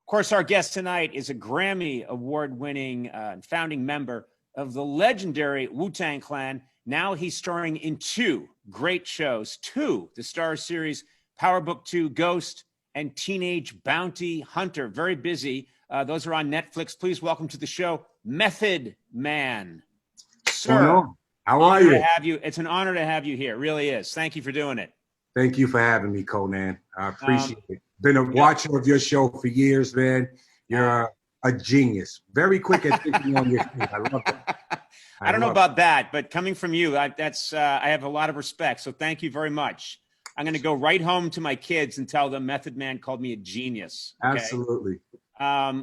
course, our guest tonight is a Grammy award-winning founding member of the legendary Wu-Tang Clan. Now he's starring in two great shows, the Star series Power Book 2 Ghost and Teenage Bounty Hunter. Very busy. Those are on Netflix. Please welcome to the show, Method Man. Sir, how are you? It's an honor to have you here. It really is. Thank you for doing it. Thank you for having me, Conan. I appreciate it. Been a watcher of your show for years, man. You're a genius. Very quick at thinking on your feet. I love that. I don't know about that, but coming from you, I have a lot of respect. So thank you very much. I'm going to go right home to my kids and tell them Method Man called me a genius. Okay? Absolutely.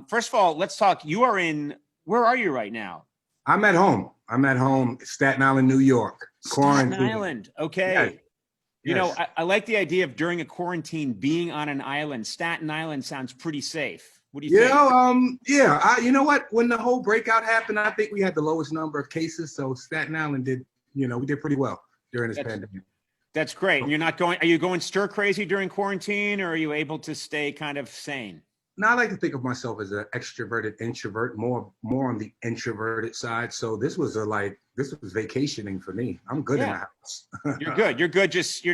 First of all, let's talk. Where are you right now? I'm at home. Staten Island, New York. Staten Island. Okay. Yes. You know, I like the idea of during a quarantine being on an island. Staten Island sounds pretty safe. What do you think? You know what? When the whole breakout happened, I think we had the lowest number of cases. So Staten Island we did pretty well during this pandemic. That's great. And are you going stir crazy during quarantine, or are you able to stay kind of sane? Now, I like to think of myself as an extroverted introvert, more on the introverted side. So this was vacationing for me. I'm good in the house. You're good. You're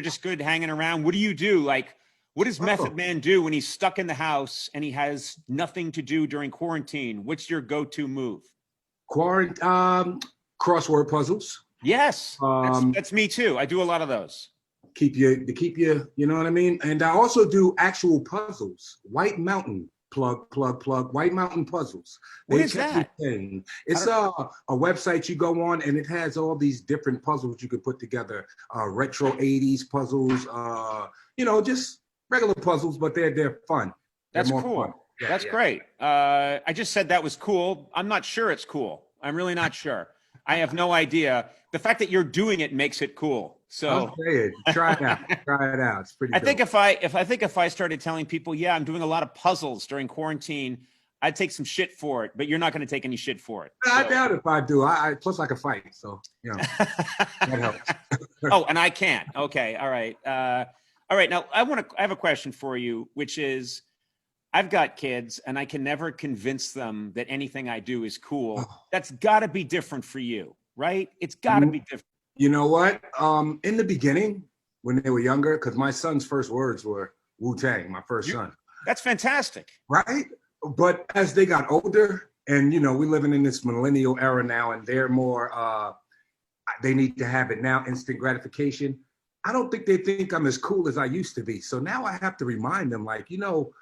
just good hanging around. What do you do? Like, what does Method Man do when he's stuck in the house and he has nothing to do during quarantine? What's your go-to move? Crossword puzzles. Yes, that's me too. I do a lot of those. Keep you, you know what I mean? And I also do actual puzzles. White Mountain, plug, White Mountain Puzzles. What is that? It's a website you go on, and it has all these different puzzles you can put together. Retro 80s puzzles, just regular puzzles, but they're fun. That's cool. Fun. Yeah, that's great. I just said that was cool. I'm not sure it's cool. I'm really not sure. I have no idea. The fact that you're doing it makes it cool. So try it out. It's pretty. I think if I started telling people, I'm doing a lot of puzzles during quarantine, I'd take some shit for it. But you're not going to take any shit for it. I doubt if I do. Plus I can fight, so that helps. Oh, and I can't. Okay, all right. All right. Now I have a question for you, which is, I've got kids, and I can never convince them that anything I do is cool. That's got to be different for you, right? It's got to be different. You know what? In the beginning, when they were younger, because my son's first words were Wu-Tang, my first son. That's fantastic. Right? But as they got older, and, we're living in this millennial era now, and they're more, they need to have it now, instant gratification. I don't think they think I'm as cool as I used to be. So now I have to remind them, like, people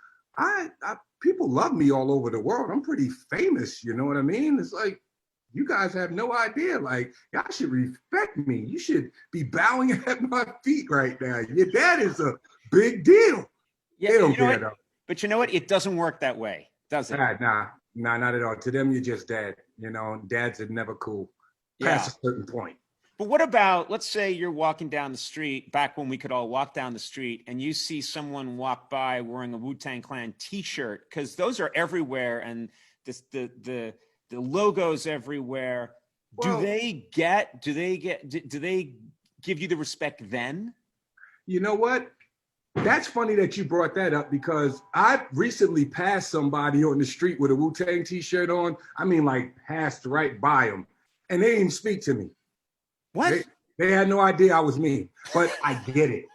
love me all over the world. I'm pretty famous, you know what I mean? It's like, you guys have no idea. Like, y'all should respect me. You should be bowing at my feet right now. Your dad is a big deal. Yeah, they don't care though. But you know what? It doesn't work that way, does it? Nah, not at all. To them, you're just dad. Dads are never cool past a certain point. But what about, let's say you're walking down the street, back when we could all walk down the street, and you see someone walk by wearing a Wu-Tang Clan t-shirt, because those are everywhere, and the logos everywhere. Well, do they give you the respect then? You know what? That's funny that you brought that up, because I recently passed somebody on the street with a Wu-Tang t-shirt on. I mean, like, passed right by them, and they didn't even speak to me. What? They had no idea I was me. But I get it,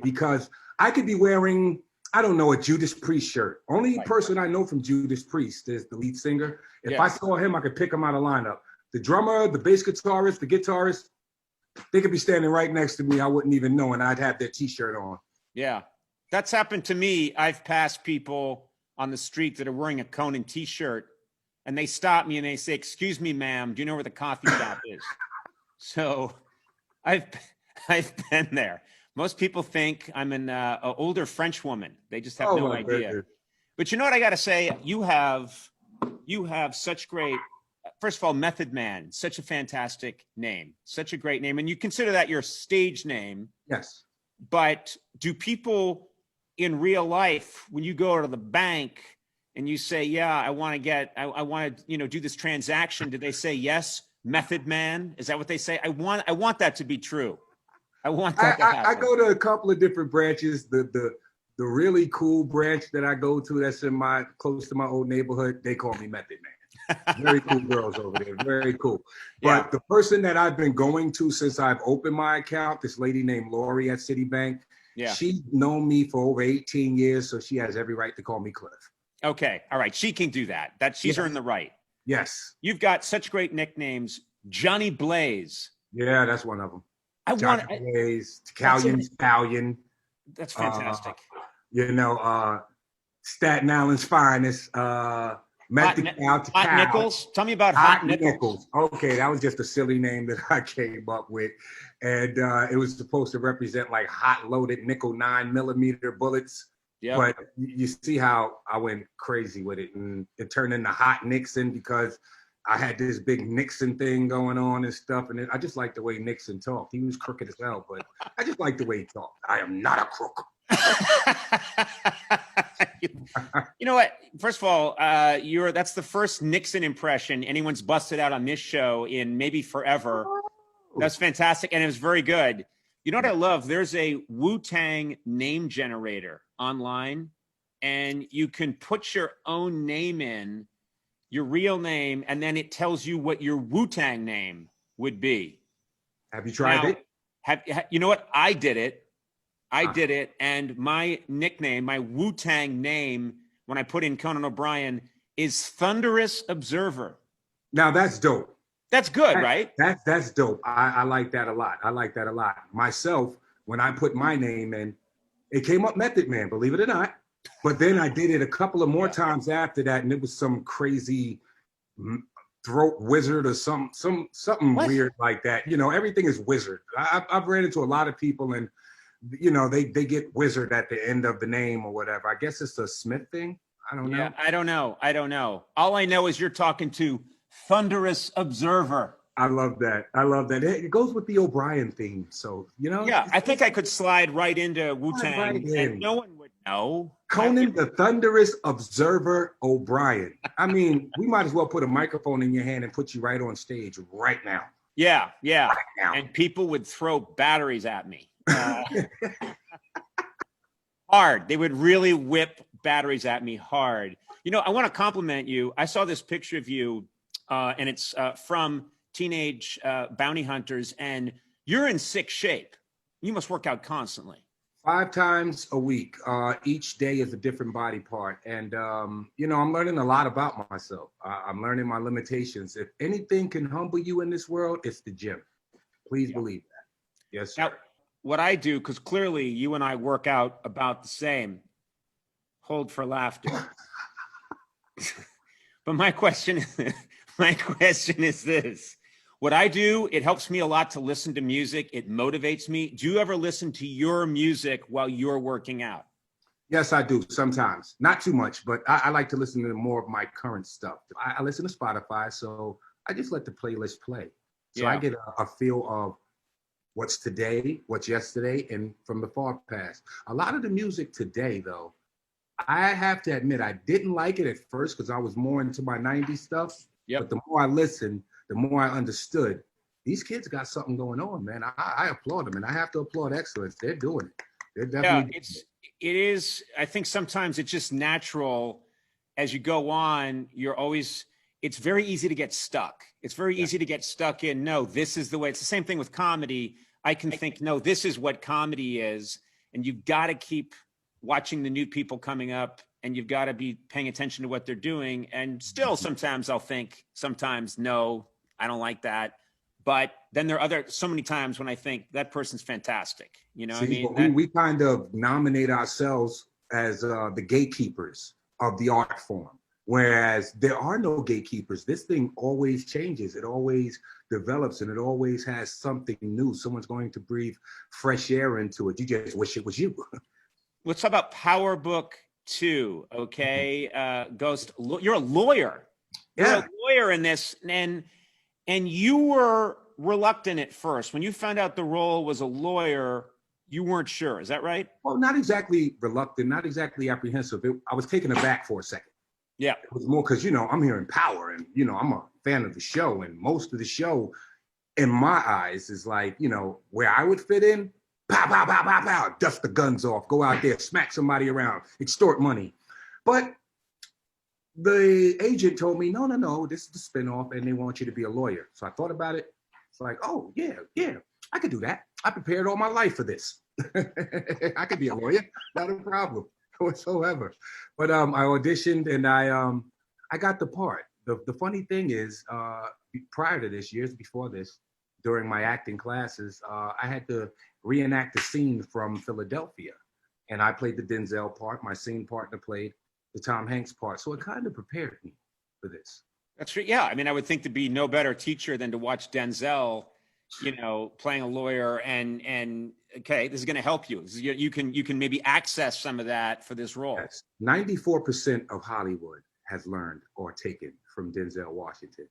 because I could be wearing, I don't know, a Judas Priest shirt. Only person I know from Judas Priest is the lead singer. If I saw him, I could pick him out of lineup. The drummer, the bass guitarist, the guitarist, they could be standing right next to me. I wouldn't even know, and I'd have their t-shirt on. Yeah, that's happened to me. I've passed people on the street that are wearing a Conan t-shirt, and they stop me and they say, "Excuse me, ma'am, do you know where the coffee shop is?" So I've been there. Most people think I'm an older French woman. They just have no idea. Goodness. But you know what I got to say? You have such great, first of all, Method Man, such a fantastic name, such a great name. And you consider that your stage name. Yes. But do people in real life, when you go to the bank and you say, I want to do this transaction, do they say, yes, Method Man? Is that what they say? I want that to be true. I want that to happen. I go to a couple of different branches. The the really cool branch that I go to that's close to my old neighborhood, they call me Method Man. Very cool girls over there. Very cool. But the person that I've been going to since I've opened my account, this lady named Lori at Citibank, she's known me for over 18 years, so she has every right to call me Cliff. Okay. All right. She can do that. She's earned the right. Yes. You've got such great nicknames. Johnny Blaze. Yeah, that's one of them. Johnny Blaze, Scallion. That's fantastic. Staten Island's finest. Hot Nichols. Tell me about Hot Nichols. Okay, that was just a silly name that I came up with, and it was supposed to represent like hot loaded nickel 9mm bullets. Yeah. But you see how I went crazy with it, and it turned into Hot Nixon because I had this big Nixon thing going on and stuff, and I just liked the way Nixon talked. He was crooked as hell, but I just liked the way he talked. I am not a crook. You know what? First of all, that's the first Nixon impression anyone's busted out on this show in maybe forever. That's fantastic, and it was very good. You know what I love? There's a Wu-Tang name generator online, and you can put your own name in, your real name, and then it tells you what your Wu-Tang name would be. Have you tried it? You know what? I did it. Did it, and my nickname, my Wu-Tang name, when I put in Conan O'Brien, is Thunderous Observer. Now that's dope. That's good, right? That's dope. I like that a lot. Myself, when I put my name in, it came up Method Man, believe it or not. But then I did it a couple of more times after that, and it was some crazy throat wizard or something weird like that. Everything is wizard. I've ran into a lot of people, and they get wizard at the end of the name or whatever. I guess it's a Smith thing. I don't know. Yeah, I don't know. All I know is you're talking to Thunderous Observer. I love that. It goes with the O'Brien theme. So, Yeah, I think I could slide right into Wu-Tang and no one would know. Conan the Thunderous Observer O'Brien. I mean, we might as well put a microphone in your hand and put you right on stage right now. Yeah. Right now. And people would throw batteries at me. Hard. They would really whip batteries at me hard. I want to compliment you. I saw this picture of you, and it's from Teenage Bounty Hunters, and you're in sick shape. You must work out constantly. 5 times a week. Each day is a different body part. And, I'm learning a lot about myself. I'm learning my limitations. If anything can humble you in this world, it's the gym. Please believe that. Yes, sir. Now, what I do, because clearly you and I work out about the same, hold for laughter. But my question is this. What I do, it helps me a lot to listen to music. It motivates me. Do you ever listen to your music while you're working out? Yes, I do sometimes. Not too much, but I like to listen to more of my current stuff. I listen to Spotify, so I just let the playlist play. So I get a feel of what's today, what's yesterday, and from the far past. A lot of the music today, though, I have to admit, I didn't like it at first because I was more into my 90s stuff. Yep. But the more I listened, the more I understood. These kids got something going on, man. I applaud them, and I have to applaud excellence. They're doing it. They're definitely it is. I think sometimes it's just natural. As you go on, it's very easy to get stuck. It's very easy to get stuck in, no, this is the way. It's the same thing with comedy. I can think, no, this is what comedy is. And you've got to keep watching the new people coming up, and you've got to be paying attention to what they're doing. And still, sometimes I'll think, sometimes, no, I don't like that. But then there are so many times when I think that person's fantastic. You know what I mean? We kind of nominate ourselves as the gatekeepers of the art form. Whereas there are no gatekeepers. This thing always changes. It always develops, and it always has something new. Someone's going to breathe fresh air into it. You just wish it was you. Let's talk about Power Book 2, okay? Ghost, you're a lawyer. You're a lawyer in this, and you were reluctant at first. When you found out the role was a lawyer, you weren't sure. Is that right? Well, not exactly reluctant, not exactly apprehensive. I was taken aback for a second. Yeah. It was more because, I'm here in Power, and, I'm a fan of the show, and most of the show, in my eyes, is like, where I would fit in Pow, pow, pow, pow, pow. Dust the guns off. Go out there, smack somebody around, extort money. But the agent told me, no, this is the spinoff, and they want you to be a lawyer. So I thought about it. It's like, oh, yeah, I could do that. I prepared all my life for this. I could be a lawyer, not a problem whatsoever. But I auditioned, and I got the part. The funny thing is, prior to this, years before this, during my acting classes, I had to reenact a scene from Philadelphia. And I played the Denzel part. My scene partner played the Tom Hanks part. So it kind of prepared me for this. That's true. Yeah. I mean, I would think to be no better teacher than to watch Denzel, playing a lawyer and okay, this is going to help you. You can maybe access some of that for this role. Yes. 94% of Hollywood has learned or taken from Denzel Washington.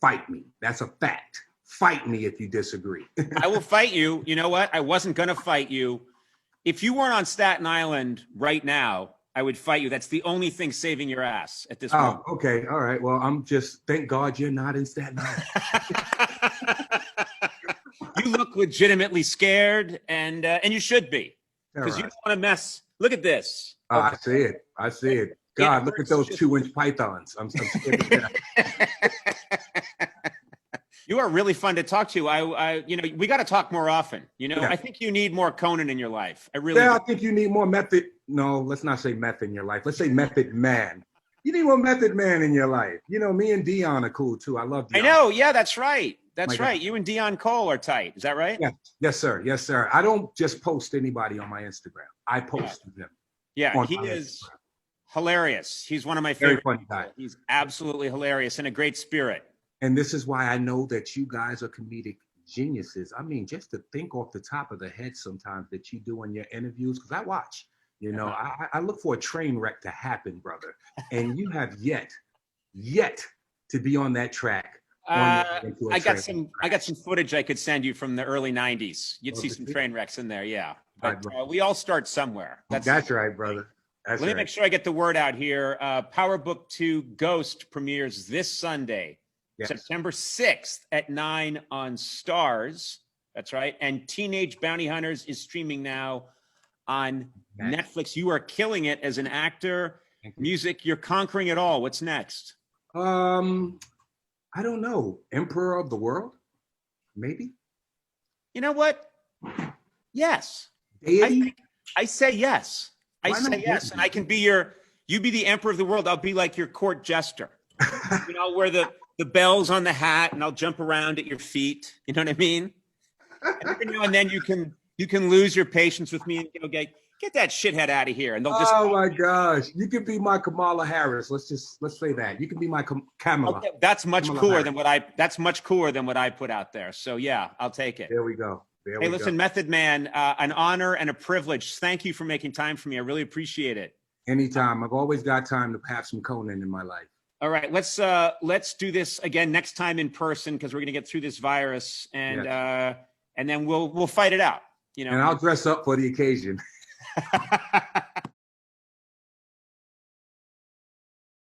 Fight me. That's a fact. Fight me if you disagree. I will fight you. You know what? I wasn't going to fight you. If you weren't on Staten Island right now, I would fight you. That's the only thing saving your ass at this moment. Oh, okay. All right. Well, thank God you're not in Staten Island. You look legitimately scared, and you should be, because you don't want to mess. Look at this. I see it. God, look at those 2-inch pythons. I'm scared of that. You are really fun to talk to. We got to talk more often. Yeah. I think you need more Conan in your life. I think you need more method. No, let's not say meth in your life. Let's say method man. You need more method man in your life. Me and Dion are cool too. I love Dion. I know. Yeah, that's right. That's right. You and Dion Cole are tight. Is that right? Yeah. Yes, sir. Yes, sir. I don't just post anybody on my Instagram. I post them. Yeah, he is hilarious. He's one of my favorite. Very funny guy. He's absolutely hilarious and a great spirit. And this is why I know that you guys are comedic geniuses. I mean, just to think off the top of the head sometimes that you do in your interviews, because I watch, I look for a train wreck to happen, brother. And you have yet to be on that track. I got some footage I could send you from the early 90s. You'd see some train wrecks in there, yeah. But we all start somewhere. That's right, brother. Let me make sure I get the word out here. Power Book 2 Ghost premieres this Sunday. Yes. September 6th at 9 on Stars. That's right. And Teenage Bounty Hunters is streaming now on Netflix. You are killing it as an actor. Music, you're conquering it all. What's next? I don't know. Emperor of the World? Maybe. You know what? Yes. I say yes. I say yes. And I can be you be the Emperor of the World. I'll be like your court jester. I'll wear the bells on the hat, and I'll jump around at your feet. You know what I mean? And every now and then you can lose your patience with me and go, get that shithead out of here. And they'll just. Oh my gosh! You can be my Kamala Harris. Let's say that you can be my Kamala. Okay, that's much cooler than what I put out there. So yeah, I'll take it. There we go. Hey, listen, Method Man, an honor and a privilege. Thank you for making time for me. I really appreciate it. Anytime. I've always got time to have some Conan in my life. All right, let's do this again next time in person, because we're gonna get through this virus, and then we'll fight it out. And I'll dress up for the occasion.